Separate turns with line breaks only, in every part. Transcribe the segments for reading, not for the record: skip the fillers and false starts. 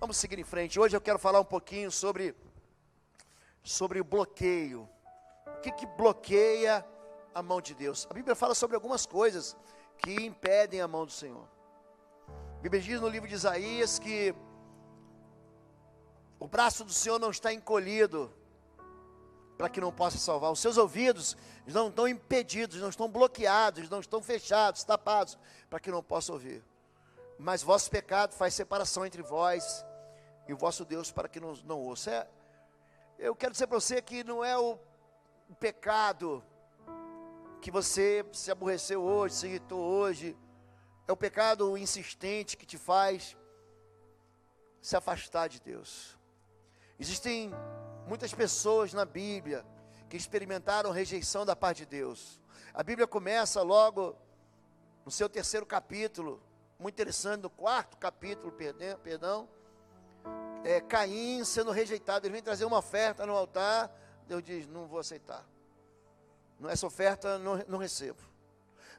Vamos seguir em frente. Hoje eu quero falar um pouquinho sobre o bloqueio. O que bloqueia a mão de Deus? A Bíblia fala sobre algumas coisas que impedem a mão do Senhor. A Bíblia diz no livro de Isaías que o braço do Senhor não está encolhido para que não possa salvar. Os seus ouvidos não estão impedidos, não estão bloqueados, não estão fechados, tapados, para que não possa ouvir. Mas vosso pecado faz separação entre vós e o vosso Deus para que não ouça. Eu quero dizer para você que não é o pecado que você se aborreceu hoje, se irritou hoje. É o pecado insistente que te faz se afastar de Deus. Existem muitas pessoas na Bíblia que experimentaram rejeição da parte de Deus. A Bíblia começa logo no seu 3º capítulo, muito interessante, no 4º capítulo, Caim sendo rejeitado. Ele vem trazer uma oferta no altar, Deus diz, não vou aceitar. Essa oferta não recebo.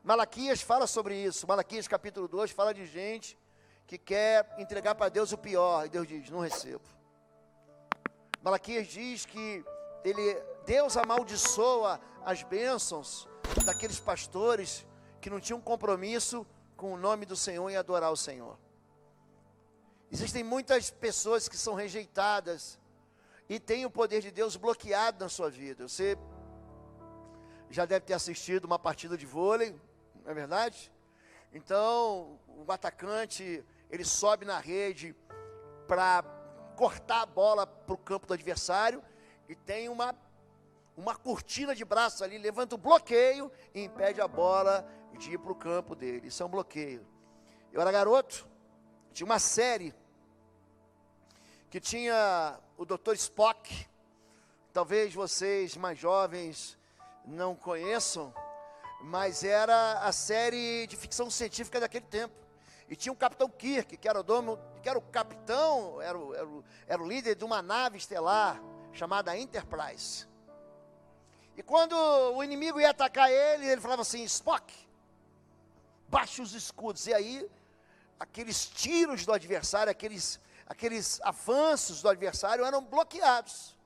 Malaquias fala sobre isso. Malaquias capítulo 2 fala de gente que quer entregar para Deus o pior, e Deus diz, não recebo. Malaquias diz que Deus amaldiçoa as bênçãos daqueles pastores que não tinham compromisso com o nome do Senhor e adorar o Senhor. Existem muitas pessoas que são rejeitadas e têm o poder de Deus bloqueado na sua vida. Você já deve ter assistido uma partida de vôlei, não é verdade? Então, o atacante, ele sobe na rede para cortar a bola para o campo do adversário e tem uma cortina de braços ali, levanta o bloqueio e impede a bola de ir para o campo dele. Isso é um bloqueio. Eu era garoto, tinha uma série que tinha o Dr. Spock. Talvez vocês mais jovens não conheçam, mas era a série de ficção científica daquele tempo. E tinha o Capitão Kirk, que era o capitão, era o líder de uma nave estelar chamada Enterprise. E quando o inimigo ia atacar ele falava assim, Spock, baixe os escudos. E aí, aqueles tiros do adversário, aqueles avanços do adversário eram bloqueados.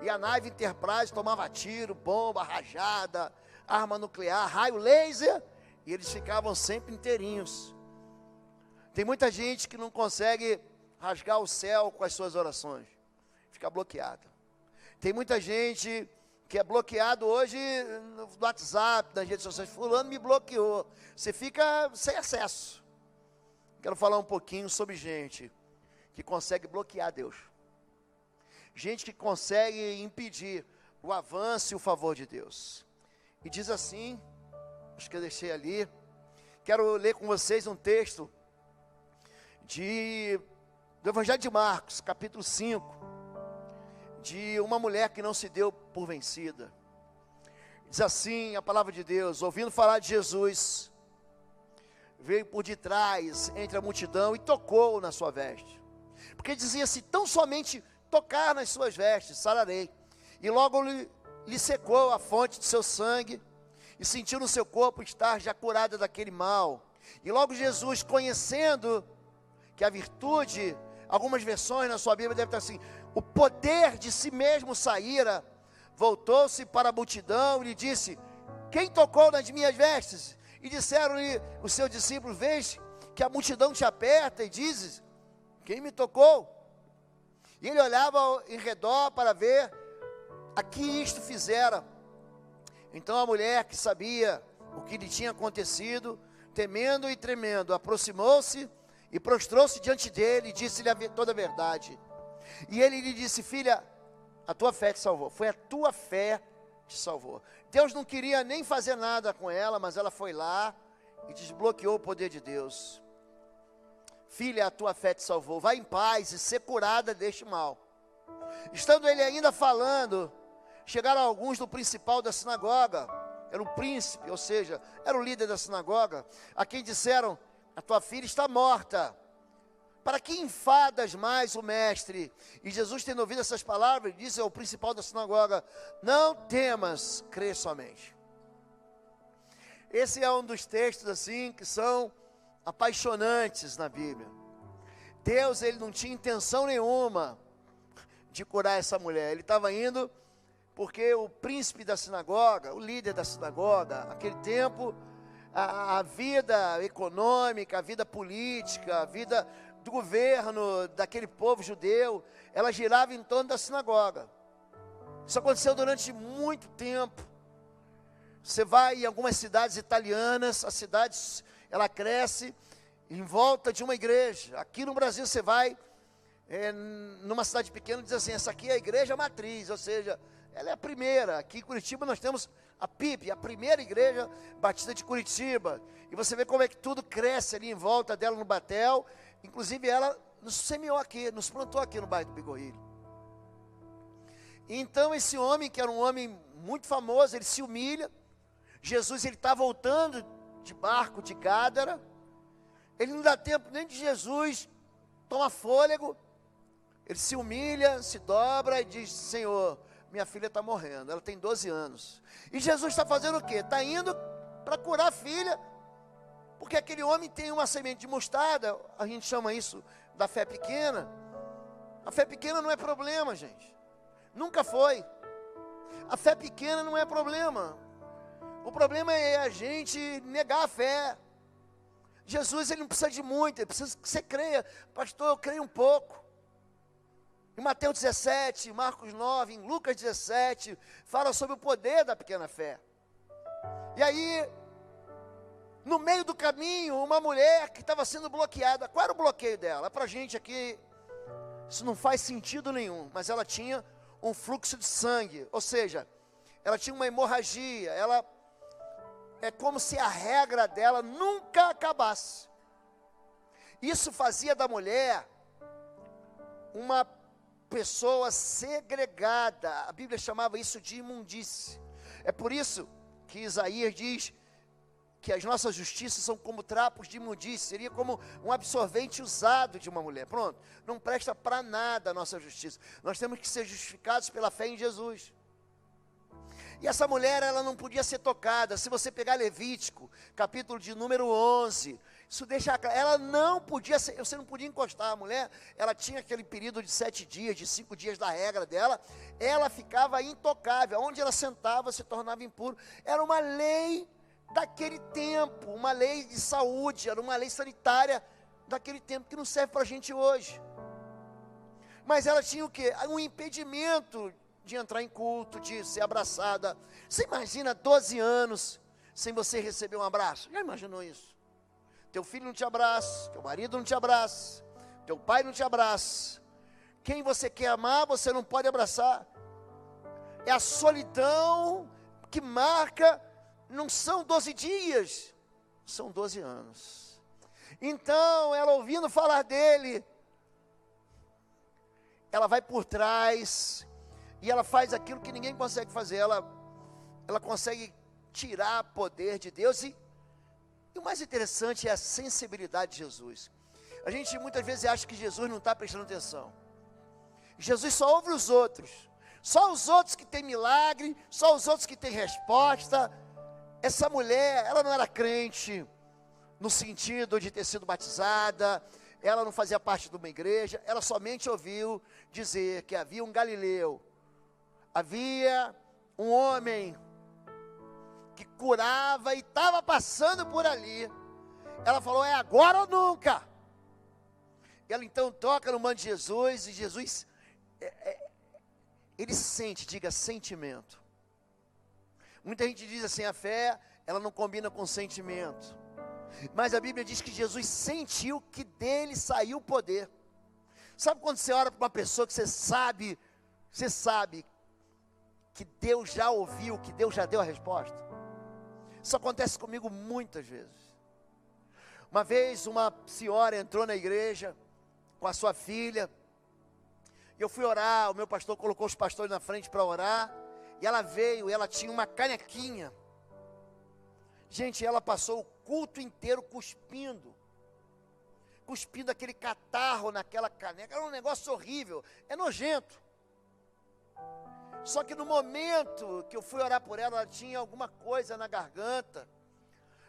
E a nave Enterprise tomava tiro, bomba, rajada, arma nuclear, raio laser, e eles ficavam sempre inteirinhos. Tem muita gente que não consegue rasgar o céu com as suas orações, fica bloqueado. Tem muita gente que é bloqueado hoje no WhatsApp, nas redes sociais, fulano me bloqueou. Você fica sem acesso. Quero falar um pouquinho sobre gente que consegue bloquear Deus. Gente que consegue impedir o avanço e o favor de Deus. E diz assim, acho que eu deixei ali, quero ler com vocês um texto do Evangelho de Marcos, capítulo 5, de uma mulher que não se deu por vencida. Diz assim a palavra de Deus, ouvindo falar de Jesus, veio por detrás, entre a multidão, e tocou na sua veste. Porque dizia assim, tão somente tocar nas suas vestes, sararei. E logo lhe secou a fonte de seu sangue, e sentiu no seu corpo estar já curada daquele mal. E logo Jesus, conhecendo que a virtude, algumas versões na sua Bíblia devem estar assim, o poder de si mesmo saíra, voltou-se para a multidão e lhe disse, quem tocou nas minhas vestes? E disseram-lhe os seus discípulos, vês que a multidão te aperta e dizes, quem me tocou? E ele olhava em redor para ver a que isto fizera. Então a mulher que sabia o que lhe tinha acontecido, temendo e tremendo, aproximou-se e prostrou-se diante dele e disse-lhe toda a verdade. E ele lhe disse, filha, a tua fé te salvou. Foi a tua fé que te salvou. Deus não queria nem fazer nada com ela, mas ela foi lá e desbloqueou o poder de Deus. Filha, a tua fé te salvou. Vai em paz e ser curada deste mal. Estando ele ainda falando, chegaram alguns do principal da sinagoga. Era o príncipe, ou seja, era o líder da sinagoga, a quem disseram, a tua filha está morta. Para que enfadas mais o mestre? E Jesus, tendo ouvido essas palavras, disse ao principal da sinagoga, não temas, crê somente. Esse é um dos textos assim que são apaixonantes na Bíblia. Deus, ele não tinha intenção nenhuma de curar essa mulher. Ele estava indo porque o príncipe da sinagoga, o líder da sinagoga, naquele tempo, a vida econômica, a vida política, a vida do governo daquele povo judeu, ela girava em torno da sinagoga. Isso aconteceu durante muito tempo. Você vai em algumas cidades italianas, a cidade, ela cresce em volta de uma igreja. Aqui no Brasil você vai numa cidade pequena, diz assim, essa aqui é a igreja matriz, ou seja, ela é a primeira. Aqui em Curitiba nós temos a PIB, a primeira igreja batista de Curitiba, e você vê como é que tudo cresce ali em volta dela no Batel. Inclusive ela nos semeou aqui, nos plantou aqui no bairro do Bigorrilho. Então esse homem, que era um homem muito famoso, ele se humilha. Jesus, ele está voltando de barco de Gádara, ele não dá tempo nem de Jesus tomar fôlego. Ele se humilha, se dobra e diz, Senhor, minha filha está morrendo, ela tem 12 anos. E Jesus está fazendo o quê? Está indo para curar a filha, porque aquele homem tem uma semente de mostarda, a gente chama isso da fé pequena. A fé pequena não é problema, gente, nunca foi. A fé pequena não é problema, o problema é a gente negar a fé. Jesus, ele não precisa de muito, ele precisa que você creia. Pastor, eu creio um pouco. Em Mateus 17, Marcos 9, em Lucas 17, fala sobre o poder da pequena fé. E aí, no meio do caminho, uma mulher que estava sendo bloqueada. Qual era o bloqueio dela? Para a gente aqui, isso não faz sentido nenhum, mas ela tinha um fluxo de sangue, ou seja, ela tinha uma hemorragia, é como se a regra dela nunca acabasse. Isso fazia da mulher uma pessoa segregada. A Bíblia chamava isso de imundície. É por isso que Isaías diz que as nossas justiças são como trapos de imundície. Seria como um absorvente usado de uma mulher. Pronto, não presta para nada a nossa justiça. Nós temos que ser justificados pela fé em Jesus. E essa mulher, ela não podia ser tocada. Se você pegar Levítico, capítulo de número 11, isso deixa claro, ela não podia ser, você não podia encostar a mulher. Ela tinha aquele período de 7 dias, de 5 dias da regra dela, ela ficava intocável, onde ela sentava se tornava impuro. Era uma lei daquele tempo, uma lei de saúde, era uma lei sanitária daquele tempo, que não serve para a gente hoje. Mas ela tinha o quê? Um impedimento de entrar em culto, de ser abraçada. Você imagina 12 anos sem você receber um abraço? Já imaginou isso? Teu filho não te abraça, teu marido não te abraça, teu pai não te abraça. Quem você quer amar, você não pode abraçar. É a solidão que marca, não são 12 dias, são 12 anos. Então, ela ouvindo falar dele, ela vai por trás, e ela faz aquilo que ninguém consegue fazer. Ela consegue tirar poder de Deus. E o mais interessante é a sensibilidade de Jesus. A gente muitas vezes acha que Jesus não está prestando atenção. Jesus só ouve os outros. Só os outros que têm milagre, só os outros que têm resposta. Essa mulher, ela não era crente no sentido de ter sido batizada, ela não fazia parte de uma igreja, ela somente ouviu dizer que havia um galileu, havia um homem que curava e estava passando por ali. Ela falou, é agora ou nunca. Ela então toca no manto de Jesus, e Jesus, ele sente, diga sentimento. Muita gente diz assim, a fé, ela não combina com sentimento. Mas a Bíblia diz que Jesus sentiu que dele saiu o poder. Sabe quando você ora para uma pessoa que você sabe que Deus já ouviu, que Deus já deu a resposta? Isso acontece comigo muitas vezes. Uma vez uma senhora entrou na igreja com a sua filha, e eu fui orar, o meu pastor colocou os pastores na frente para orar, e ela veio, e ela tinha uma canequinha. Gente, ela passou o culto inteiro cuspindo aquele catarro naquela caneca. Era um negócio horrível, é nojento. Só que no momento que eu fui orar por ela, ela tinha alguma coisa na garganta.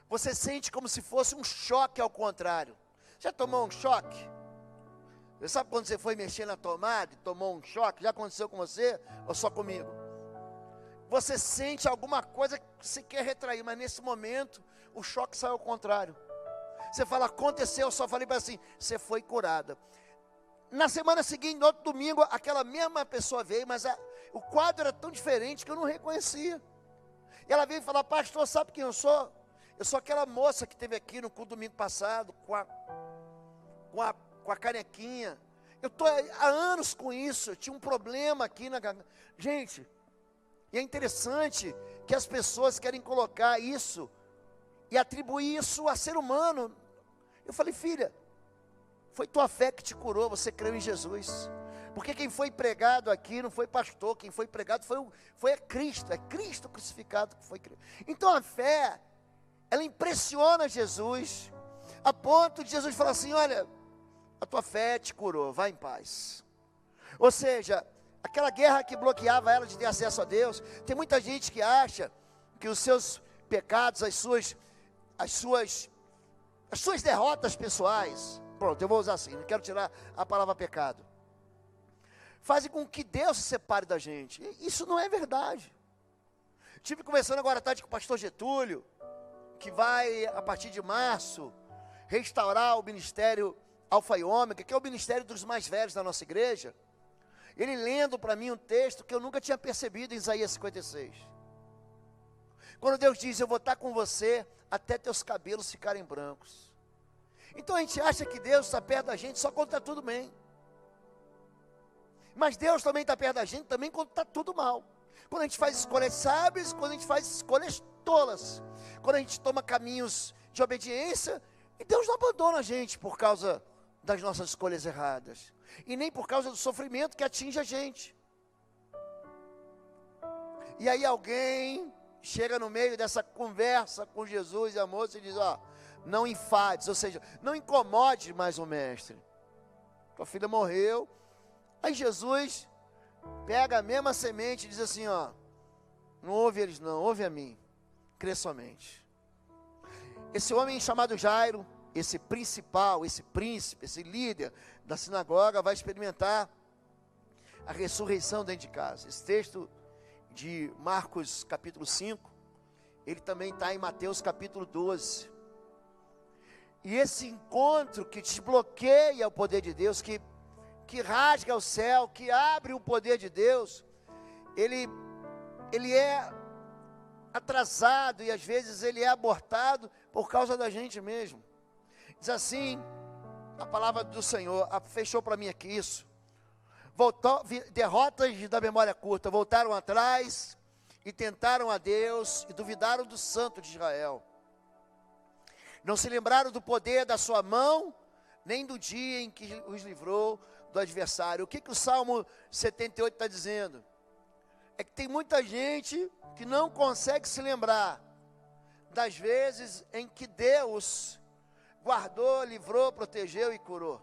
Você sente como se fosse um choque ao contrário. Já tomou um choque? Você sabe quando você foi mexer na tomada e tomou um choque? Já aconteceu com você ou só comigo? Você sente alguma coisa que você quer retrair, mas nesse momento o choque saiu ao contrário. Você fala, aconteceu, eu só falei para assim, você foi curada. Na semana seguinte, no outro domingo, aquela mesma pessoa veio, mas o quadro era tão diferente que eu não reconhecia. E ela veio falar, pastor, sabe quem eu sou? Eu sou aquela moça que esteve aqui no culto domingo passado, com a canequinha. Eu estou há anos com isso, eu tinha um problema aqui na garganta. Gente, e é interessante que as pessoas querem colocar isso e atribuir isso a ser humano. Eu falei, filha, foi tua fé que te curou, você creu em Jesus. Porque quem foi pregado aqui não foi pastor, quem foi pregado foi Cristo, é Cristo crucificado que foi criado. Então a fé, ela impressiona Jesus, a ponto de Jesus falar assim, olha, a tua fé te curou, vai em paz. Ou seja, aquela guerra que bloqueava ela de ter acesso a Deus, tem muita gente que acha que os seus pecados, as suas derrotas pessoais, pronto, eu vou usar assim, não quero tirar a palavra pecado, fazem com que Deus se separe da gente. Isso não é verdade. Estive conversando agora à tarde com o pastor Getúlio, que vai, a partir de março, restaurar o ministério Alfa e Ômega, que é o ministério dos mais velhos da nossa igreja. Ele lendo para mim um texto que eu nunca tinha percebido em Isaías 56. Quando Deus diz, eu vou estar com você até teus cabelos ficarem brancos. Então a gente acha que Deus está perto da gente só quando está tudo bem. Mas Deus também está perto da gente também quando está tudo mal. Quando a gente faz escolhas sábias, quando a gente faz escolhas tolas. Quando a gente toma caminhos de obediência, e Deus não abandona a gente por causa das nossas escolhas erradas. E nem por causa do sofrimento que atinge a gente. E aí alguém chega no meio dessa conversa com Jesus e a moça e diz, ó, não enfades, ou seja, não incomode mais o mestre. Tua filha morreu. Aí Jesus pega a mesma semente e diz assim, ó, não ouve eles não, ouve a mim, crê somente. Esse homem chamado Jairo, esse principal, esse príncipe, esse líder da sinagoga, vai experimentar a ressurreição dentro de casa. Esse texto de Marcos capítulo 5, ele também está em Mateus capítulo 12. E esse encontro que desbloqueia o poder de Deus, que rasga o céu, que abre o poder de Deus, ele é atrasado e às vezes ele é abortado por causa da gente mesmo. Diz assim, a palavra do Senhor, fechou para mim aqui isso, derrotas da memória curta, voltaram atrás e tentaram a Deus e duvidaram do Santo de Israel. Não se lembraram do poder da sua mão, nem do dia em que os livrou do adversário. O que o Salmo 78 está dizendo? É que tem muita gente que não consegue se lembrar das vezes em que Deus guardou, livrou, protegeu e curou.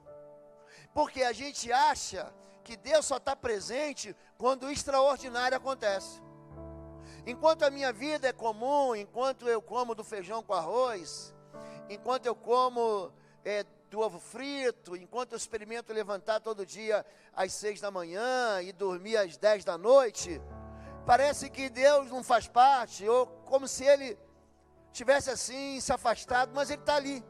Porque a gente acha que Deus só está presente quando o extraordinário acontece. Enquanto a minha vida é comum, enquanto eu como do feijão com arroz, enquanto eu como do ovo frito, enquanto eu experimento levantar todo dia às 6 da manhã e dormir às 10 da noite, parece que Deus não faz parte, ou como se Ele tivesse assim, se afastado, mas Ele está ali.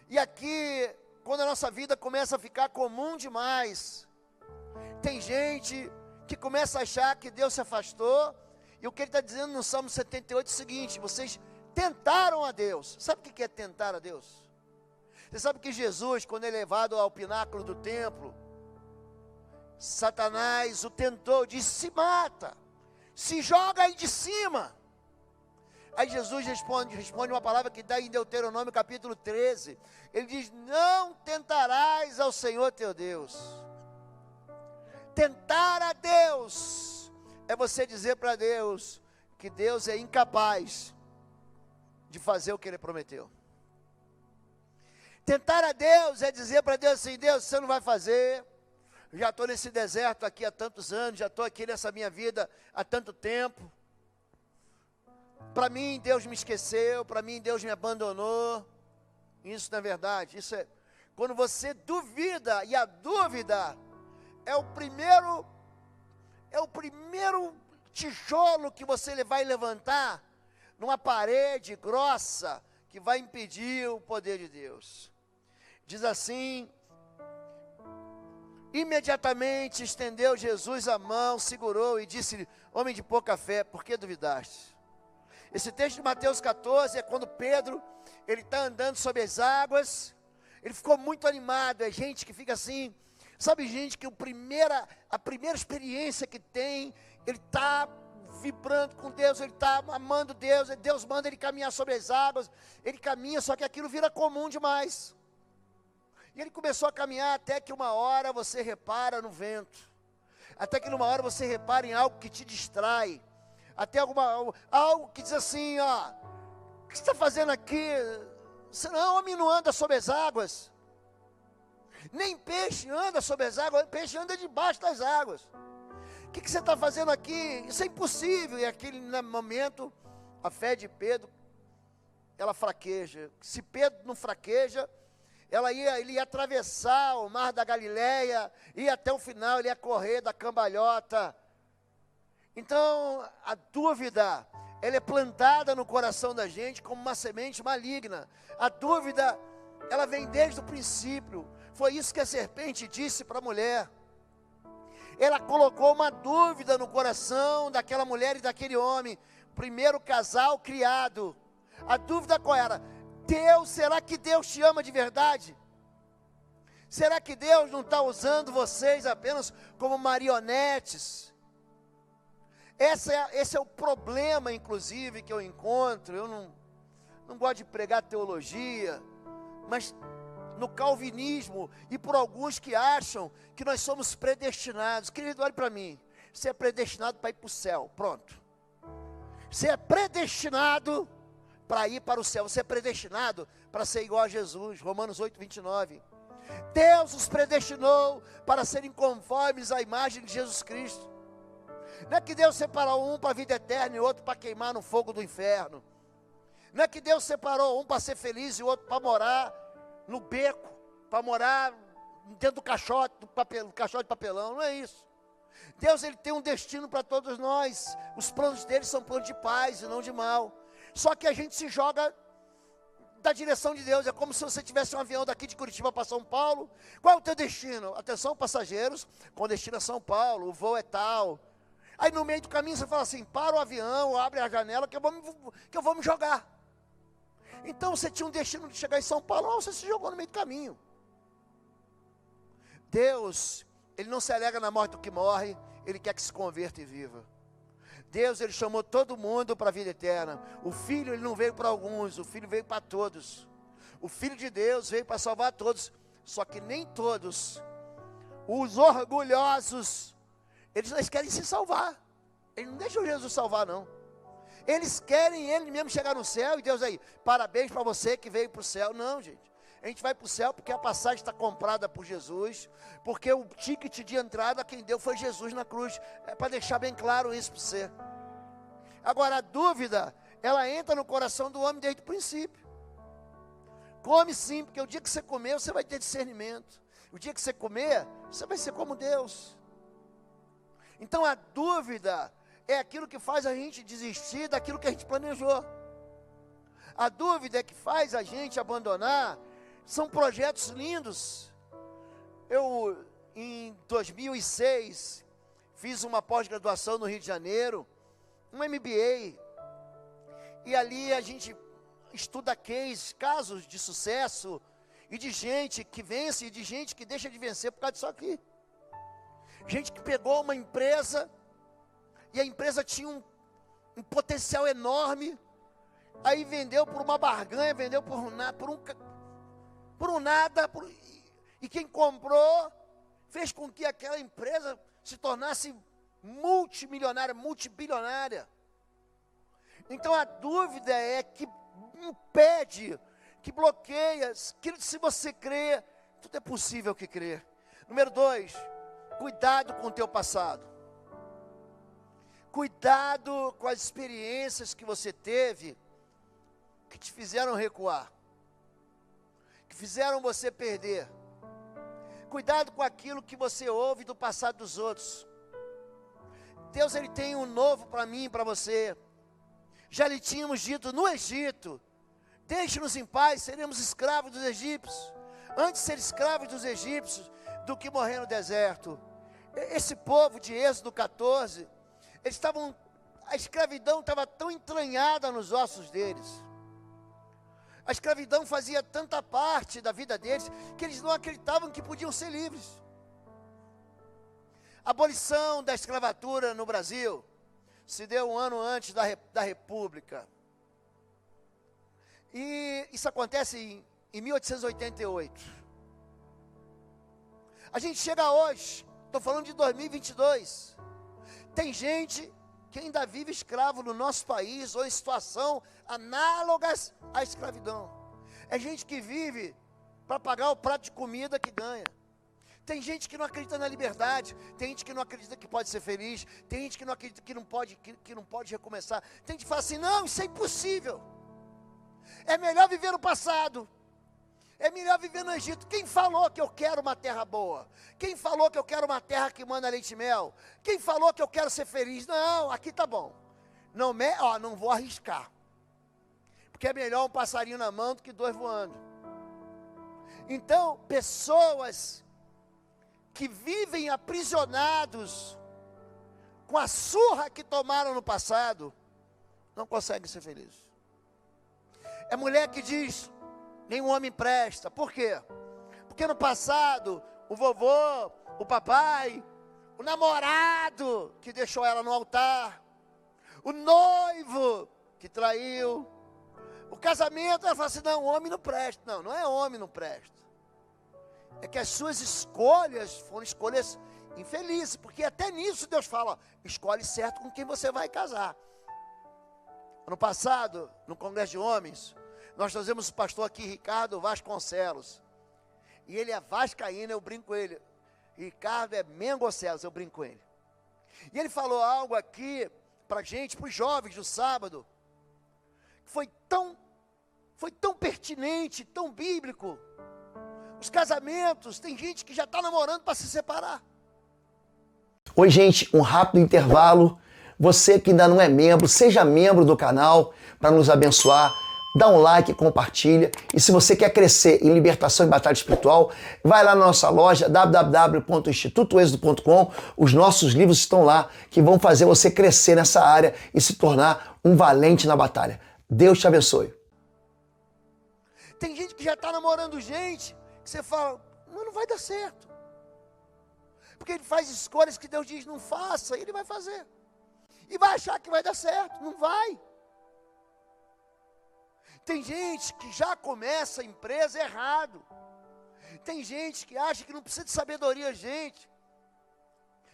E aqui, quando a nossa vida começa a ficar comum demais, tem gente que começa a achar que Deus se afastou, e o que Ele está dizendo no Salmo 78 é o seguinte: vocês tentaram a Deus. Sabe o que é tentar a Deus? Você sabe que Jesus, quando é levado ao pináculo do templo, Satanás o tentou, disse, se mata, se joga aí de cima. Aí Jesus responde uma palavra que está em Deuteronômio capítulo 13, ele diz, não tentarás ao Senhor teu Deus. Tentar a Deus é você dizer para Deus que Deus é incapaz de fazer o que Ele prometeu. Tentar a Deus é dizer para Deus assim, Deus, você não vai fazer, já estou nesse deserto aqui há tantos anos, já estou aqui nessa minha vida há tanto tempo, para mim Deus me esqueceu, para mim Deus me abandonou. Isso não é verdade, isso é Quando você duvida, e a dúvida é o primeiro tijolo que você vai levantar numa parede grossa que vai impedir o poder de Deus. Diz assim: imediatamente estendeu Jesus a mão, segurou e disse-lhe: homem de pouca fé, por que duvidaste? Esse texto de Mateus 14 é quando Pedro, ele está andando sobre as águas, ele ficou muito animado. É gente que fica assim, sabe, gente que a primeira experiência que tem, ele está vibrando com Deus, ele está amando Deus, Deus manda ele caminhar sobre as águas, ele caminha, só que aquilo vira comum demais. E ele começou a caminhar até que uma hora você repara no vento, até que numa hora você repara em algo que te distrai, até algo que diz assim, ó, o que você está fazendo aqui? Senão homem não anda sobre as águas, nem peixe anda sobre as águas, peixe anda debaixo das águas. O que você está fazendo aqui? Isso é impossível. E aquele momento, a fé de Pedro, ela fraqueja. Se Pedro não fraqueja, ele ia atravessar o mar da Galileia, ia até o final, ele ia correr da cambalhota. Então, a dúvida, ela é plantada no coração da gente como uma semente maligna. A dúvida, ela vem desde o princípio. Foi isso que a serpente disse para a mulher. Ela colocou uma dúvida no coração daquela mulher e daquele homem, primeiro casal criado. A dúvida qual era? Será que Deus te ama de verdade? Será que Deus não está usando vocês apenas como marionetes? Esse é o problema, inclusive, que eu encontro. Eu não gosto de pregar teologia, mas no calvinismo, e por alguns que acham que nós somos predestinados. Querido, olhe para mim, você é predestinado para ir para o céu, pronto. Você é predestinado para ir para o céu, você é predestinado para ser igual a Jesus, Romanos 8, 29. Deus os predestinou para serem conformes à imagem de Jesus Cristo. Não é que Deus separou um para a vida eterna e outro para queimar no fogo do inferno. Não é que Deus separou um para ser feliz e outro para morar no beco, para morar dentro do caixote, caixote de papelão. Não é isso. Deus, ele tem um destino para todos nós. Os planos dele são planos de paz e não de mal. Só que a gente se joga da direção de Deus. É como se você tivesse um avião daqui de Curitiba para São Paulo. Qual é o teu destino? Atenção, passageiros, com destino a São Paulo, o voo é tal. Aí no meio do caminho você fala assim: para o avião, abre a janela que eu vou me jogar. Então você tinha um destino de chegar em São Paulo, não, você se jogou no meio do caminho. Deus, ele não se alegra na morte do que morre, ele quer que se converta e viva. Deus, ele chamou todo mundo para a vida eterna. O Filho, ele não veio para alguns, o Filho veio para todos. O Filho de Deus veio para salvar todos, só que nem todos, os orgulhosos, eles querem se salvar. Eles não deixam Jesus salvar, não. Eles querem ele mesmo chegar no céu, e Deus aí, parabéns para você que veio para o céu. Não, gente, a gente vai para o céu porque a passagem está comprada por Jesus, porque o ticket de entrada quem deu foi Jesus na cruz. É para deixar bem claro isso para você. Agora, a dúvida, ela entra no coração do homem desde o princípio. Come sim, porque o dia que você comer, você vai ter discernimento. O dia que você comer, você vai ser como Deus. Então a dúvida é aquilo que faz a gente desistir daquilo que a gente planejou. A dúvida é que faz a gente abandonar. São projetos lindos. Eu, em 2006, fiz uma pós-graduação no Rio de Janeiro, um MBA. E ali a gente estuda casos de sucesso, e de gente que vence, e de gente que deixa de vencer por causa disso aqui. Gente que pegou uma empresa, e a empresa tinha um potencial enorme, aí vendeu por uma barganha, vendeu por um nada, e quem comprou, fez com que aquela empresa se tornasse multimilionária, multibilionária. Então a dúvida é que impede, que bloqueia, que se você crê, tudo é possível que crer. Número 2, cuidado com o teu passado. Cuidado com as experiências que você teve, que te fizeram recuar, que fizeram você perder. Cuidado com aquilo que você ouve do passado dos outros. Deus, Ele tem um novo para mim e para você. Já lhe tínhamos dito no Egito: deixe-nos em paz, seremos escravos dos egípcios. Antes de ser escravos dos egípcios do que morrer no deserto. Esse povo de Êxodo 14, a escravidão estava tão entranhada nos ossos deles. A escravidão fazia tanta parte da vida deles, que eles não acreditavam que podiam ser livres. A abolição da escravatura no Brasil se deu um ano antes da República. E isso acontece em 1888. A gente chega hoje, estou falando de 2022. Tem gente que ainda vive escravo no nosso país, ou em situação análogas à escravidão. É gente que vive para pagar o prato de comida que ganha. Tem gente que não acredita na liberdade, tem gente que não acredita que pode ser feliz, tem gente que não acredita que não pode recomeçar. Tem gente que fala assim: não, isso é impossível. É melhor viver no passado. É melhor viver no Egito. Quem falou que eu quero uma terra boa? Quem falou que eu quero uma terra que manda leite e mel? Quem falou que eu quero ser feliz? Não, aqui tá bom. Não vou arriscar. Porque é melhor um passarinho na mão do que dois voando. Então, pessoas que vivem aprisionados com a surra que tomaram no passado, não conseguem ser felizes. É mulher que diz: nenhum homem presta. Por quê? Porque no passado, o vovô, o papai, o namorado que deixou ela no altar, o noivo que traiu, o casamento, ela fala assim: não, homem não presta. Não, não é homem não presta. É que as suas escolhas foram escolhas infelizes, porque até nisso Deus fala: escolhe certo com quem você vai casar. Ano passado, no Congresso de Homens, nós trazemos o pastor aqui, Ricardo Vasconcelos. E ele é vascaíno, eu brinco com ele. Ricardo é Mengocelos, eu brinco com ele. E ele falou algo aqui para gente, para os jovens do sábado, que foi tão pertinente, tão bíblico. Os casamentos, tem gente que já está namorando para se separar.
Oi, gente, um rápido intervalo. Você que ainda não é membro, seja membro do canal para nos abençoar. Dá um like, compartilha. E se você quer crescer em libertação e batalha espiritual, vai lá na nossa loja www.institutoexodo.com. Os nossos livros estão lá, que vão fazer você crescer nessa área e se tornar um valente na batalha. Deus te abençoe.
Tem gente que já está namorando gente, que você fala: não vai dar certo. Porque ele faz escolhas que Deus diz: não faça, e ele vai fazer. E vai achar que vai dar certo, não vai. Tem gente que já começa a empresa errado. Tem gente que acha que não precisa de sabedoria, gente.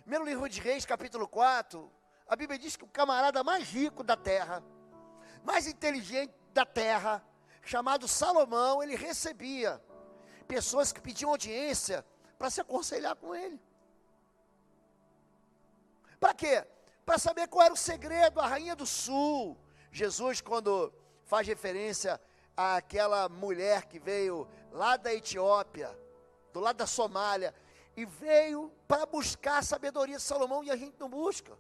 Primeiro livro de Reis, capítulo 4, a Bíblia diz que o camarada mais rico da terra, mais inteligente da terra, chamado Salomão, ele recebia pessoas que pediam audiência para se aconselhar com ele. Para quê? Para saber qual era o segredo. A rainha do sul, Jesus, quando faz referência àquela mulher que veio lá da Etiópia, do lado da Somália, e veio para buscar a sabedoria de Salomão, e a gente não busca.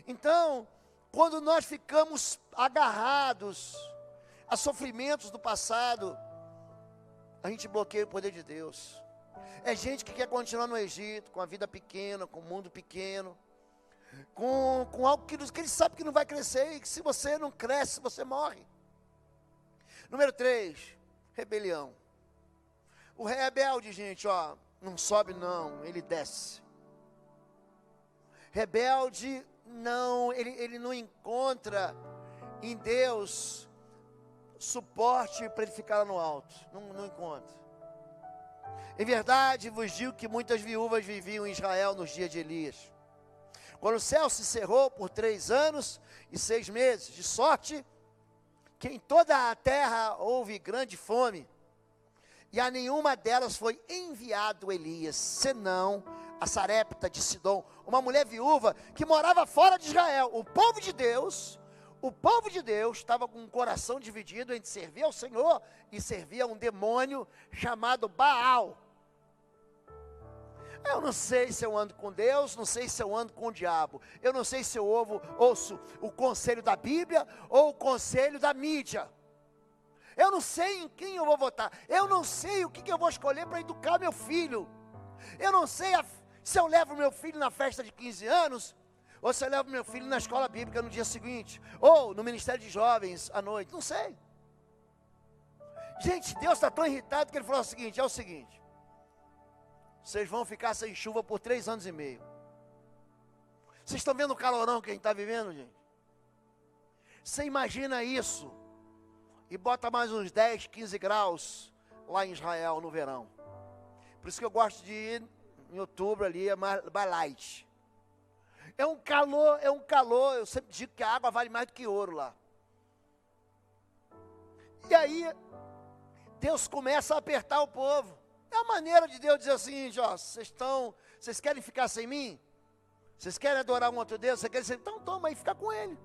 Então, quando nós ficamos agarrados a sofrimentos do passado, a gente bloqueia o poder de Deus. É gente que quer continuar no Egito, com a vida pequena, com o mundo pequeno, com algo que ele sabe que não vai crescer, e que se você não cresce, você morre. Número 3, rebelião. O rebelde, gente, não sobe não, ele desce. Rebelde, não, ele não encontra em Deus suporte para ele ficar lá no alto, não encontra. Em verdade vos digo que muitas viúvas viviam em Israel nos dias de Elias, quando o céu se cerrou por 3 anos e 6 meses, de sorte que em toda a terra houve grande fome, e a nenhuma delas foi enviado Elias, senão a Sarepta de Sidom, uma mulher viúva que morava fora de Israel. O povo de Deus, O povo de Deus estava com um coração dividido entre servir ao Senhor e servir a um demônio chamado Baal. Eu não sei se eu ando com Deus, não sei se eu ando com o diabo. Eu não sei se eu ouço o conselho da Bíblia ou o conselho da mídia. Eu não sei em quem eu vou votar. Eu não sei o que eu vou escolher para educar meu filho. Eu não sei se eu levo meu filho na festa de 15 anos, ou se eu levo meu filho na escola bíblica no dia seguinte, ou no ministério de jovens à noite. Não sei. Gente, Deus está tão irritado que Ele falou o seguinte, vocês vão ficar sem chuva por 3 anos e meio. Vocês estão vendo o calorão que a gente está vivendo, gente? Você imagina isso, e bota mais uns 10, 15 graus lá em Israel no verão. Por isso que eu gosto de ir em outubro ali, é mais light. É um calor, eu sempre digo que a água vale mais do que ouro lá. E aí, Deus começa a apertar o povo. É a maneira de Deus dizer assim, ó, vocês querem ficar sem mim? Vocês querem adorar um outro Deus? Vocês querem dizer, então toma aí, fica com ele.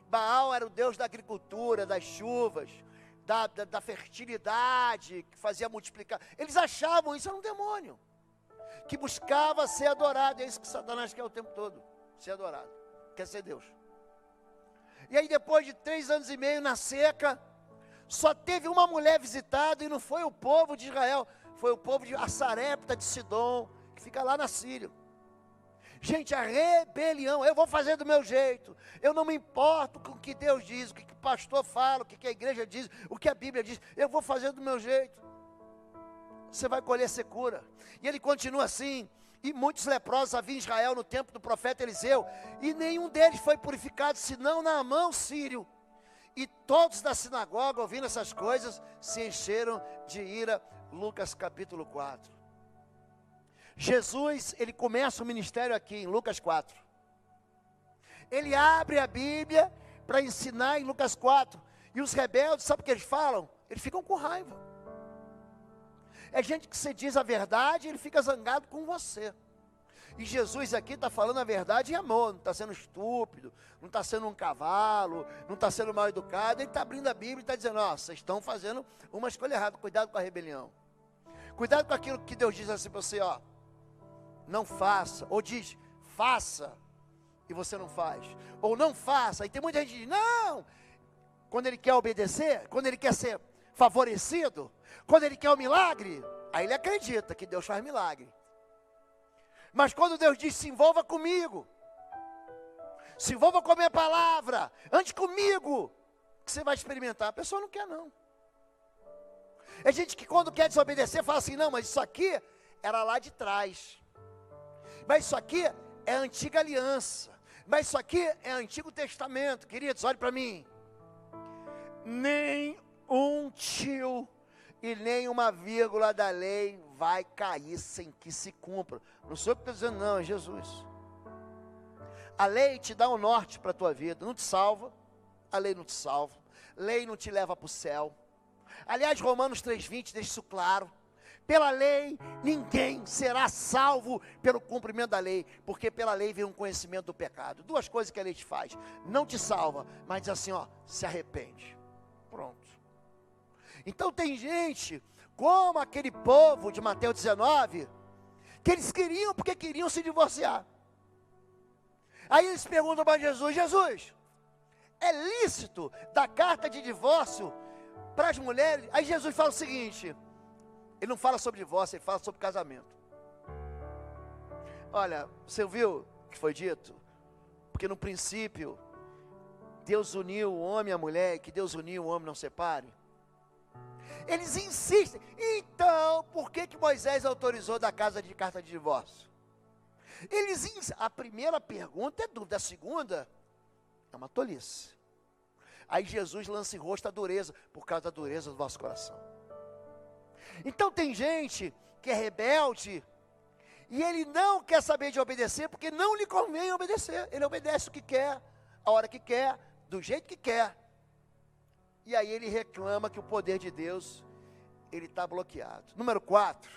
Baal era o Deus da agricultura, das chuvas, da fertilidade, que fazia multiplicar. Eles achavam isso era um demônio, que buscava ser adorado. É isso que Satanás quer o tempo todo, ser adorado, quer ser Deus. E aí depois de 3 anos e meio na seca, só teve uma mulher visitada, e não foi o povo de Israel, foi o povo de Sarepta de Sidom, que fica lá na Síria. Gente, a rebelião, eu vou fazer do meu jeito, eu não me importo com o que Deus diz, o que o pastor fala, o que a igreja diz, o que a Bíblia diz, eu vou fazer do meu jeito. Você vai colher secura. E ele continua assim, e muitos leprosos havia em Israel no tempo do profeta Eliseu, e nenhum deles foi purificado, senão Naamã sírio. E todos da sinagoga, ouvindo essas coisas, se encheram de ira. Lucas capítulo 4. Jesus, ele começa o ministério aqui em Lucas 4. Ele abre a Bíblia para ensinar em Lucas 4. E os rebeldes, sabe o que eles falam? Eles ficam com raiva. É gente que você diz a verdade, ele fica zangado com você. E Jesus aqui está falando a verdade em amor, não está sendo estúpido, não está sendo um cavalo, não está sendo mal educado. Ele está abrindo a Bíblia e está dizendo, ó, vocês estão fazendo uma escolha errada, cuidado com a rebelião. Cuidado com aquilo que Deus diz assim para você, ó, não faça, ou diz, faça, e você não faz, ou não faça, e tem muita gente que diz, não, quando ele quer obedecer, quando ele quer ser favorecido, quando ele quer o milagre, aí ele acredita que Deus faz milagre. Mas quando Deus diz, se envolva comigo, se envolva com a minha palavra, ande comigo, que você vai experimentar, a pessoa não quer não. É gente que quando quer desobedecer, fala assim, não, mas isso aqui era lá de trás, mas isso aqui é a antiga aliança, mas isso aqui é Antigo Testamento. Queridos, olhe para mim, nem um tio e nem uma vírgula da lei vai cair sem que se cumpra. Não sou eu que estou dizendo não, é Jesus. A lei te dá um norte para a tua vida, não te salva, a lei não te salva, lei não te leva para o céu. Aliás, Romanos 3,20 deixa isso claro, pela lei ninguém será salvo pelo cumprimento da lei, porque pela lei vem um conhecimento do pecado. 2 coisas que a lei te faz, não te salva, mas diz assim, ó, se arrepende, pronto. Então tem gente, como aquele povo de Mateus 19, que eles queriam porque queriam se divorciar. Aí eles perguntam para Jesus, Jesus, é lícito dar carta de divórcio para as mulheres? Aí Jesus fala o seguinte, ele não fala sobre divórcio, ele fala sobre casamento. Olha, você ouviu o que foi dito? Porque no princípio, Deus uniu o homem e a mulher, que Deus uniu o homem não separe. Eles insistem, então, por que Moisés autorizou da casa de carta de divórcio? A primeira pergunta é dúvida, a segunda é uma tolice. Aí Jesus lança em rosto a dureza, por causa da dureza do vosso coração. Então tem gente que é rebelde, e ele não quer saber de obedecer, porque não lhe convém obedecer. Ele obedece o que quer, a hora que quer, do jeito que quer. E aí ele reclama que o poder de Deus, ele está bloqueado. Número 4,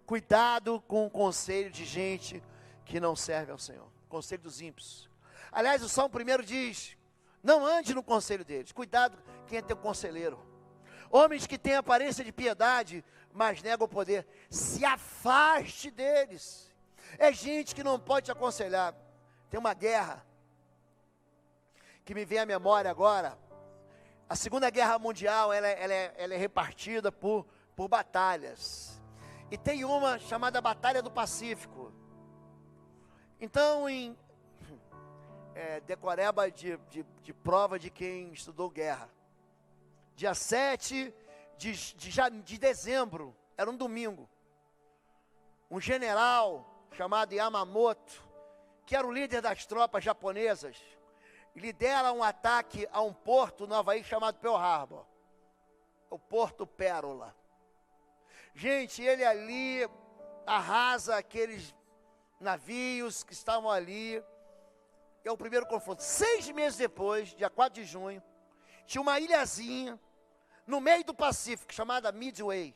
cuidado com o conselho de gente que não serve ao Senhor. Conselho dos ímpios. Aliás, o Salmo 1 diz, Não ande no conselho deles. Cuidado quem é teu conselheiro. Homens que têm aparência de piedade, mas negam o poder. Se afaste deles. É gente que não pode te aconselhar. Tem uma guerra que me vem à memória agora. A Segunda Guerra Mundial, ela é repartida por batalhas. E tem uma chamada Batalha do Pacífico. Então, decoreba de prova de quem estudou guerra. Dia 7 de dezembro, era um domingo. Um general chamado Yamamoto, que era o líder das tropas japonesas, lidera um ataque a um porto no Havaí chamado Pearl Harbor. O Porto Pérola. Gente, ele ali arrasa aqueles navios que estavam ali. É o primeiro confronto. 6 meses depois, dia 4 de junho, tinha uma ilhazinha no meio do Pacífico, chamada Midway.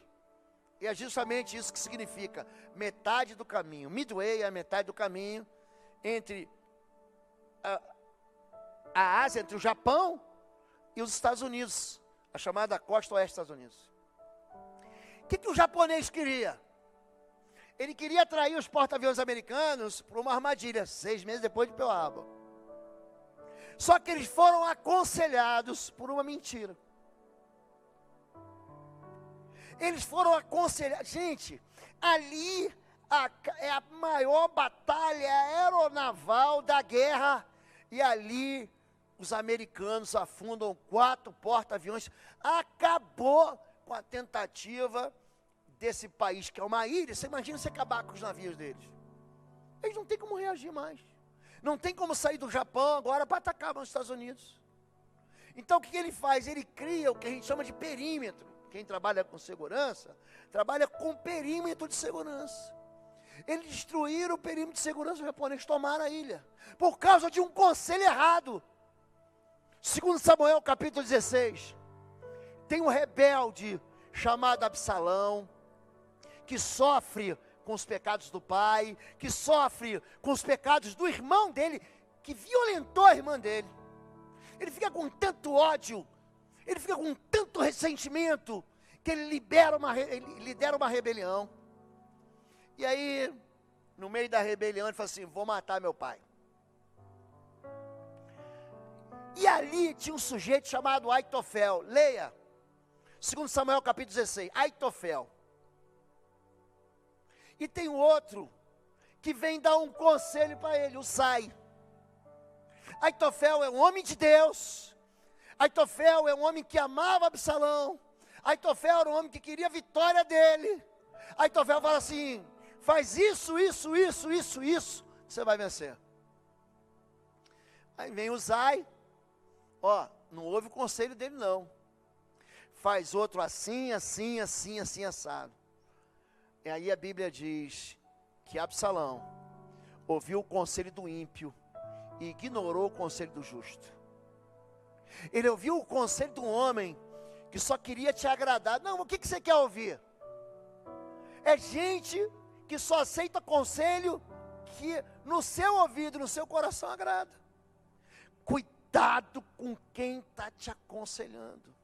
E é justamente isso que significa metade do caminho. Midway é a metade do caminho entre a Ásia, entre o Japão e os Estados Unidos, a chamada costa oeste dos Estados Unidos. O que o japonês queria? Ele queria atrair os porta-aviões americanos para uma armadilha, 6 meses depois de Pearl Harbor. Só que eles foram aconselhados por uma mentira. Eles foram aconselhados. Gente, ali é a maior batalha aeronaval da guerra. E ali os americanos afundam 4 porta-aviões. Acabou com a tentativa desse país, que é uma ilha. Você imagina se acabar com os navios deles. Eles não têm como reagir mais. Não tem como sair do Japão agora para atacar nos Estados Unidos. Então o que ele faz? Ele cria o que a gente chama de perímetro. Quem trabalha com segurança, trabalha com perímetro de segurança. Eles destruíram o perímetro de segurança, os japoneses tomaram a ilha, por causa de um conselho errado. Segundo Samuel capítulo 16, tem um rebelde chamado Absalão, que sofre com os pecados do pai, que sofre com os pecados do irmão dele, que violentou a irmã dele. Ele fica com tanto ódio, ele fica com tanto ressentimento, que ele lidera uma rebelião. E aí, no meio da rebelião, ele fala assim: vou matar meu pai. E ali tinha um sujeito chamado Aitofel. Leia, 2 Samuel capítulo 16, Aitofel. E tem um outro, que vem dar um conselho para ele, o Sai. Aitofel é um homem de Deus. Aitofel é um homem que amava Absalão. Aitofel era um homem que queria a vitória dele. Aitofel fala assim: faz isso, você vai vencer. Aí vem o Zai, não ouve o conselho dele não. Faz outro assim, assado. E aí a Bíblia diz que Absalão ouviu o conselho do ímpio e ignorou o conselho do justo. Ele ouviu o conselho de um homem que só queria te agradar. Não, o que você quer ouvir? É gente que só aceita conselho que no seu ouvido, no seu coração agrada. Cuidado com quem está te aconselhando.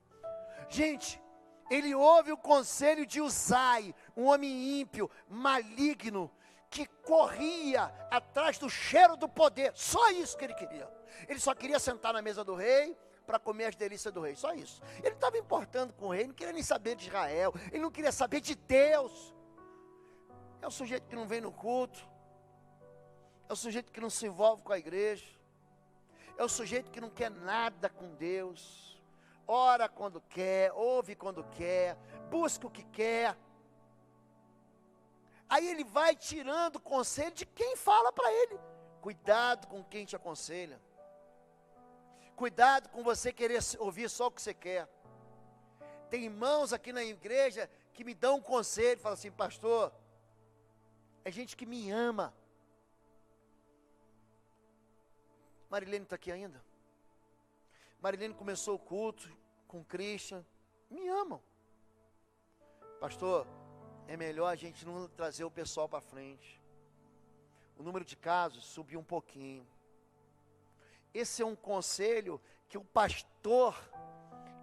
Gente, ele ouve o conselho de Uzai, um homem ímpio, maligno, que corria atrás do cheiro do poder. Só isso que ele queria. Ele só queria sentar na mesa do rei para comer as delícias do rei, só isso. Ele não estava importando com o rei, não queria nem saber de Israel, ele não queria saber de Deus. É o sujeito que não vem no culto, é o sujeito que não se envolve com a igreja, é o sujeito que não quer nada com Deus. Ora quando quer, ouve quando quer, busca o que quer. Aí ele vai tirando conselho de quem fala para ele. Cuidado com quem te aconselha. Cuidado com você querer ouvir só o que você quer. Tem irmãos aqui na igreja que me dão um conselho, falam assim: pastor, é gente que me ama. Marilene está aqui ainda? Marilene começou o culto com o Christian. Me amam. Pastor, é melhor a gente não trazer o pessoal para frente. O número de casos subiu um pouquinho. Esse é um conselho que o pastor,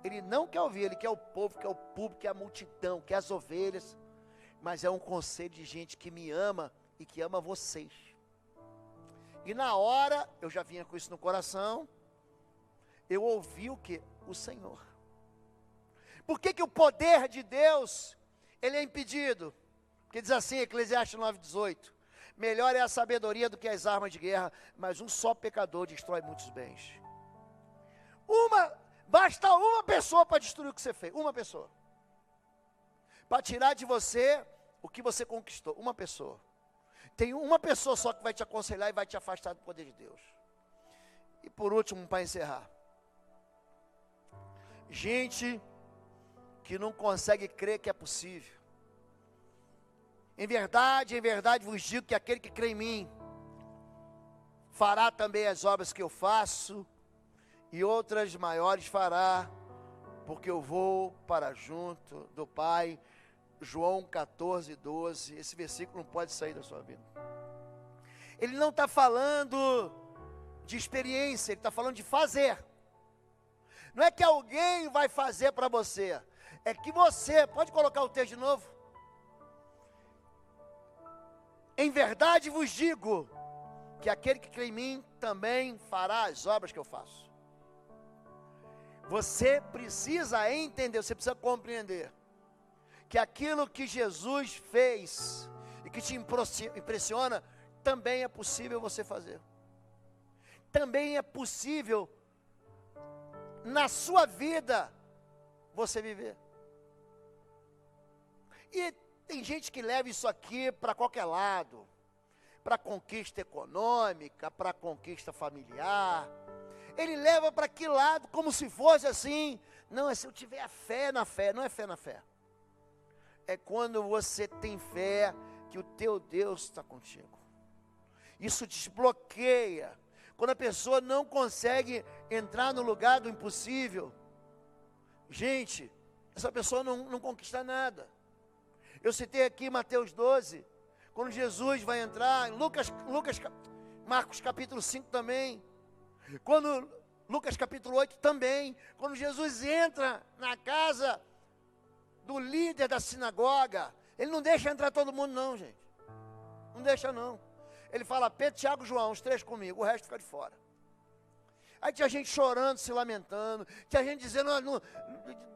ele não quer ouvir, ele quer o povo, quer o público, quer a multidão, quer as ovelhas, mas é um conselho de gente que me ama e que ama vocês. E na hora, eu já vinha com isso no coração, eu ouvi o quê? O Senhor. Por que que o poder de Deus, ele é impedido? Porque diz assim, Eclesiastes 9:18, melhor é a sabedoria do que as armas de guerra, mas um só pecador destrói muitos bens. Basta uma pessoa para destruir o que você fez, uma pessoa. Para tirar de você o que você conquistou, uma pessoa. Tem uma pessoa só que vai te aconselhar e vai te afastar do poder de Deus. E por último, para encerrar. Gente que não consegue crer que é possível. Em verdade vos digo que aquele que crê em mim, fará também as obras que eu faço, e outras maiores fará, porque eu vou para junto do Pai. João 14:12, esse versículo não pode sair da sua vida. Ele não está falando de experiência, ele está falando de fazer. Não é que alguém vai fazer para você, é que você, pode colocar o texto de novo? Em verdade vos digo, que aquele que crê em mim também fará as obras que eu faço. Você precisa entender, você precisa compreender, que aquilo que Jesus fez, e que te impressiona, também é possível você fazer. Também é possível, na sua vida, você viver. E tem gente que leva isso aqui para qualquer lado, para conquista econômica, para conquista familiar. Ele leva para que lado, como se fosse assim, não, é se eu tiver a fé na fé, não é fé na fé. É quando você tem fé que o teu Deus está contigo. Isso desbloqueia. Quando a pessoa não consegue entrar no lugar do impossível, gente, essa pessoa não conquista nada. Eu citei aqui Mateus 12, quando Jesus vai entrar, em Marcos capítulo 5 também, Lucas capítulo 8 também, quando Jesus entra na casa do líder da sinagoga, ele não deixa entrar todo mundo não, gente, não deixa não. Ele fala, Pedro, Tiago, João, os três comigo, o resto fica de fora. Aí tinha gente chorando, se lamentando, tinha gente dizendo,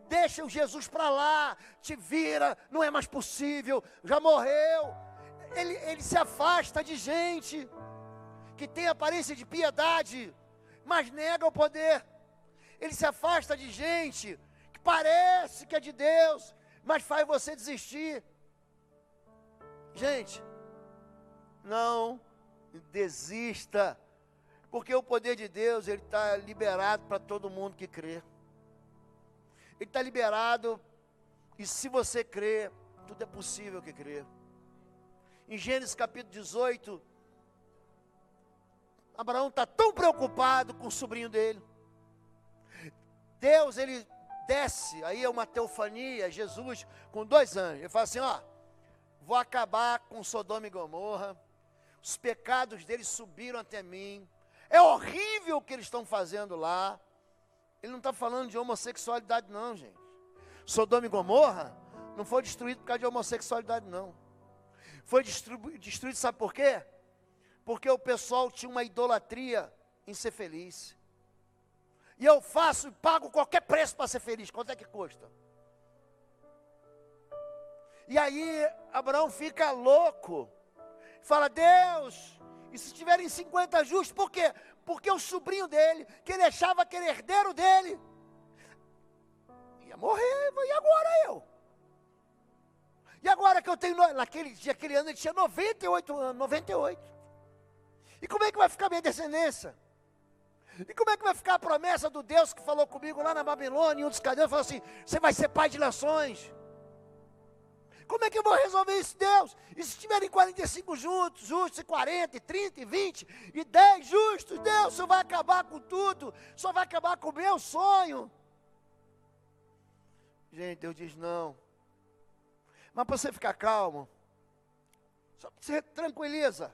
deixa o Jesus para lá, te vira, não é mais possível, já morreu. Ele se afasta de gente que tem aparência de piedade, mas nega o poder. Ele se afasta de gente que parece que é de Deus, mas faz você desistir. Gente, não desista, porque o poder de Deus, ele está liberado para todo mundo que crê. Ele está liberado, e se você crê, tudo é possível que crê. Em Gênesis capítulo 18, Abraão está tão preocupado com o sobrinho dele. Deus, ele desce, aí é uma teofania, Jesus com 2 anjos. Ele fala assim, vou acabar com Sodoma e Gomorra, os pecados deles subiram até mim, é horrível o que eles estão fazendo lá. Ele não está falando de homossexualidade não, gente. Sodoma e Gomorra não foi destruído por causa de homossexualidade não. Foi destruído, sabe por quê? Porque o pessoal tinha uma idolatria em ser feliz. E eu faço e pago qualquer preço para ser feliz. Quanto é que custa? E aí Abraão fica louco. Fala, Deus, e se tiverem 50 justos, por quê? Porque o sobrinho dele, que ele achava que era herdeiro dele, ia morrer, e agora eu? E agora que eu tenho, naquele dia, aquele ano, ele tinha 98 anos, 98. E como é que vai ficar a minha descendência? E como é que vai ficar a promessa do Deus que falou comigo lá na Babilônia, em um dos cadernos, falou assim, você vai ser pai de nações. Como é que eu vou resolver isso, Deus? E se tiverem 45 justos, e 40, e 30, e 20, e 10 justos, Deus, só vai acabar com tudo, só vai acabar com o meu sonho. Gente, Deus diz não. Mas para você ficar calmo, só você tranquiliza.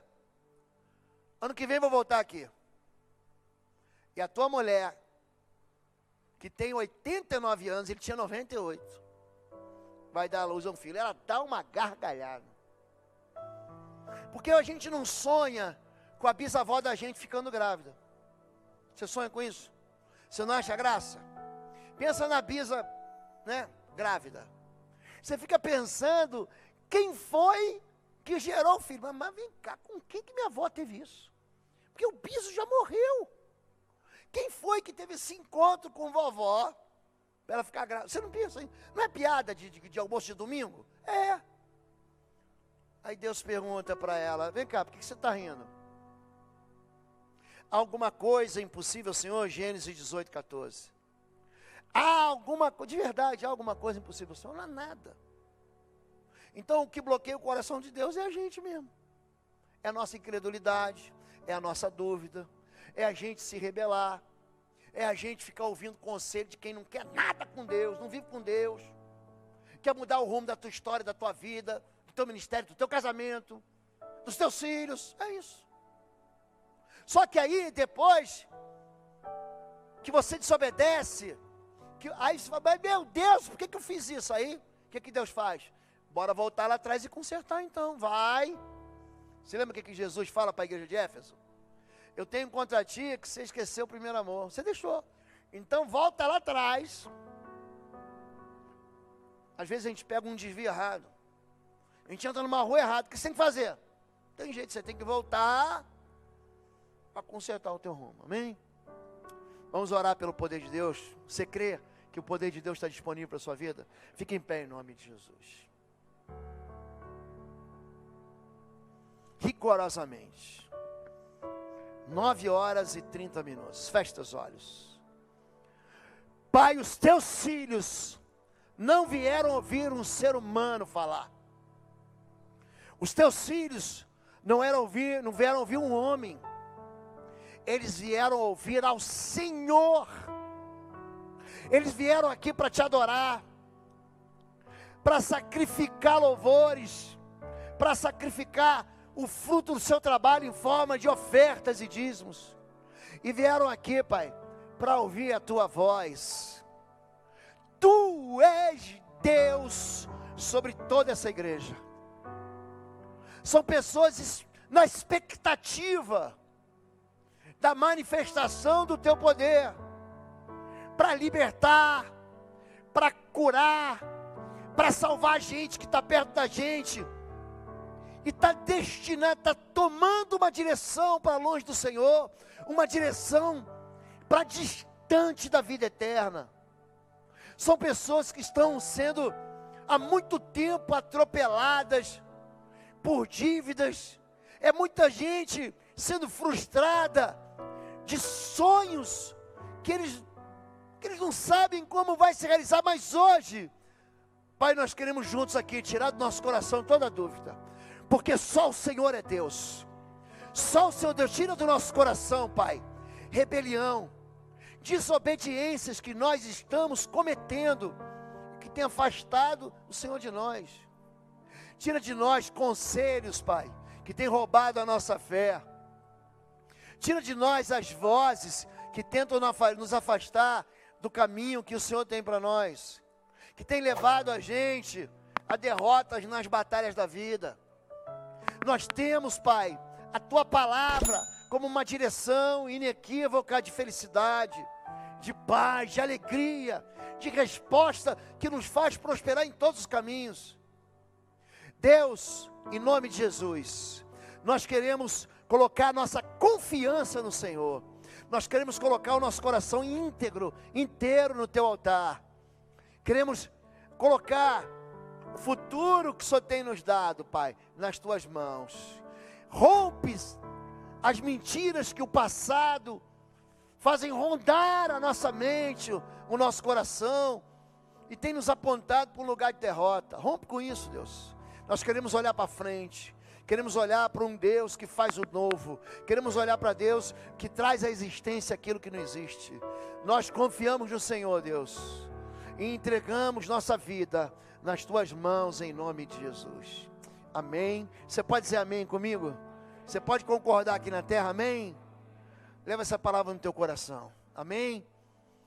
Ano que vem eu vou voltar aqui. E a tua mulher que tem 89 anos, ele tinha 98. Vai dar à luz a um filho. Ela dá uma gargalhada. Porque a gente não sonha com a bisavó da gente ficando grávida. Você sonha com isso? Você não acha graça? Pensa na bisa, né, grávida. Você fica pensando, quem foi que gerou o filho? Mas vem cá, com quem que minha avó teve isso? Porque o biso já morreu. Quem foi que teve esse encontro com vovó para ela ficar grávida? Você não pensa aí? Não é piada de almoço de domingo? É. Aí Deus pergunta para ela, vem cá, por que você está rindo? Há alguma coisa impossível, Senhor? Gênesis 18, 14. Há alguma coisa, de verdade, há alguma coisa impossível, Senhor? Não há nada. Então o que bloqueia o coração de Deus é a gente mesmo. É a nossa incredulidade, é a nossa dúvida, é a gente se rebelar, é a gente ficar ouvindo conselho de quem não quer nada com Deus, não vive com Deus, quer mudar o rumo da tua história, da tua vida, do teu ministério, do teu casamento, dos teus filhos, é isso. Só que aí, depois que você desobedece, aí você fala, mas meu Deus, por que eu fiz isso? Aí, o que Deus faz? Bora voltar lá atrás e consertar então, vai. Você lembra o que Jesus fala para a igreja de Éfeso? Eu tenho contra ti que você esqueceu o primeiro amor. Você deixou. Então volta lá atrás. Às vezes a gente pega um desvio errado. A gente entra numa rua errada. O que você tem que fazer? Tem jeito, você tem que voltar para consertar o teu rumo. Amém? Vamos orar pelo poder de Deus. Você crê que o poder de Deus está disponível para a sua vida? Fique em pé em nome de Jesus. Rigorosamente. 9h30. Feche os olhos. Pai, os teus filhos não vieram ouvir um ser humano falar. Os teus filhos não vieram ouvir um homem. Eles vieram ouvir ao Senhor. Eles vieram aqui para te adorar, para sacrificar louvores, para sacrificar o fruto do seu trabalho em forma de ofertas e dízimos. E vieram aqui, Pai, para ouvir a tua voz. Tu és Deus sobre toda essa igreja. São pessoas na expectativa da manifestação do teu poder, para libertar, para curar, para salvar a gente que está perto da gente, e está destinado, está tomando uma direção para longe do Senhor, uma direção para distante da vida eterna. São pessoas que estão sendo há muito tempo atropeladas por dívidas, é muita gente sendo frustrada de sonhos que eles não sabem como vai se realizar, mas hoje, Pai, nós queremos juntos aqui tirar do nosso coração toda dúvida, porque só o Senhor é Deus, só o Senhor Deus. Tira do nosso coração, Pai, rebelião, desobediências que nós estamos cometendo, que tem afastado o Senhor de nós. Tira de nós conselhos, Pai, que tem roubado a nossa fé. Tira de nós as vozes que tentam nos afastar do caminho que o Senhor tem para nós, que tem levado a gente a derrotas nas batalhas da vida. Nós temos, Pai, a Tua palavra como uma direção inequívoca de felicidade, de paz, de alegria, de resposta que nos faz prosperar em todos os caminhos. Deus, em nome de Jesus, nós queremos colocar nossa confiança no Senhor. Nós queremos colocar o nosso coração inteiro no Teu altar. Queremos colocar o futuro que o Senhor tem nos dado, Pai, nas Tuas mãos. Rompe as mentiras que o passado fazem rondar a nossa mente, o nosso coração, e tem nos apontado para um lugar de derrota. Rompe com isso, Deus. Nós queremos olhar para frente, queremos olhar para um Deus que faz o novo, queremos olhar para Deus que traz à existência aquilo que não existe. Nós confiamos no Senhor, Deus, e entregamos nossa vida nas Tuas mãos, em nome de Jesus. Amém. Você pode dizer amém comigo? Você pode concordar aqui na terra, amém? Leva essa palavra no teu coração, amém?